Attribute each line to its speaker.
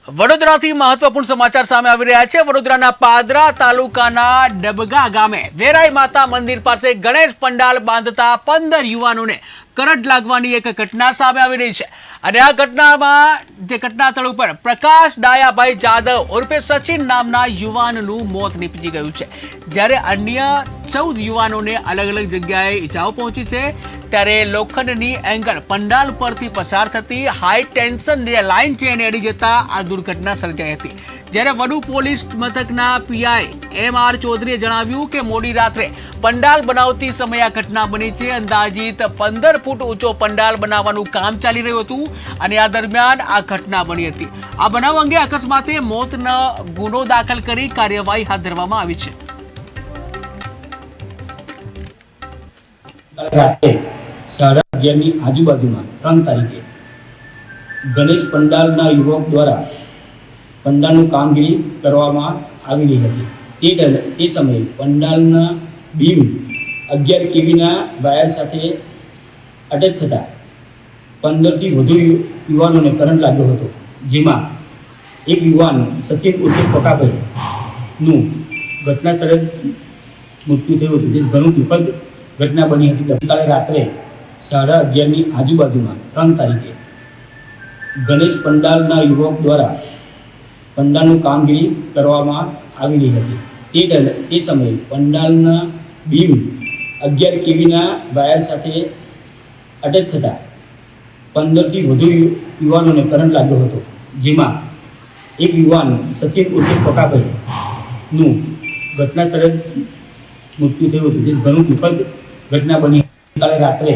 Speaker 1: વડોદરાથી મહત્વપૂર્ણ સમાચાર સામે આવી રહ્યા છે। વડોદરાના પાદરા તાલુકાના ડબગા ગામે વેરાઈ માતા મંદિર પાસે ગણેશ પંડાલ બાંધતા 15 યુવાનોને કરંટ લાગવાની એક ઘટના સામે આવી રહી છે અને આ ઘટનામાં જે ઘટના સ્થળ ઉપર પ્રકાશ ડાયાભાઈ જાદવ ઉર્ફે સચિન નામના યુવાનનું મોત નીપજી ગયું છે, જ્યારે અન્ય 14 યુવાનોને અલગ અલગ જગ્યાએ ઈજાઓ પહોંચી છે। ત્યારે લોખંડની એંગલ પંડાલ પરથી પસાર થતી હાઈ ટેન્શન લાઇન છે એને અડી જતા આ દુર્ઘટના સર્જાઈ હતી। જ્યારે વડુ પોલીસ મથકના પીઆઈ એમ.આર. ચૌધરીએ જણાવ્યું કે મોડી રાત્રે પંડાલ બનાવતી સમયે આ ઘટના બની છે। અંદાજિત 15 ફૂટ ઊંચો પંડાલ બનાવવાનું કામ ચાલી રહ્યું હતું અને આ દરમિયાન આ ઘટના બની હતી। આ બનાવ અંગે અકસ્માતે મોતનો ગુનો દાખલ કરી કાર્યવાહી હાથ ધરવામાં આવી છે।
Speaker 2: રાત્રે 11:30 આજુબાજુમાં 3 તારીખે ગણેશ પંડાલના યુવક દ્વારા પંડાલનું કામગીરી કરવામાં આવી રહી હતી। તે સમયે પંડાલના બીમ 11 કેવીના વાયર સાથે અટેચ થતા 15થી વધુ યુવાનોને કરંટ લાગ્યો હતો, જેમાં એક યુવાન સચિન ઉર્ફે પકાભાઈનું ઘટના સ્થળે મૃત્યુ થયું હતું, જે ઘણું દુઃખદ ઘટના બની હતી। ગઈકાલે રાત્રે 11:30 આજુબાજુમાં 3 તારીખે ગણેશ પંડાલના યુવક દ્વારા પંડાલનું કામગીરી કરવામાં આવી રહી હતી। તે સમયે પંડાલના બીમ 11 કેવીના વાયર સાથે અટેચ થતા 15થી વધુ યુવાનોને કરંટ લાગ્યો હતો, જેમાં એક યુવાન સચિન ઉર્ફે પકાભાઈનું ઘટના સ્થળે મૃત્યુ થયું હતું, જે ઘણું દુઃખદ ઘટના બની હતી। કાલે રાત્રે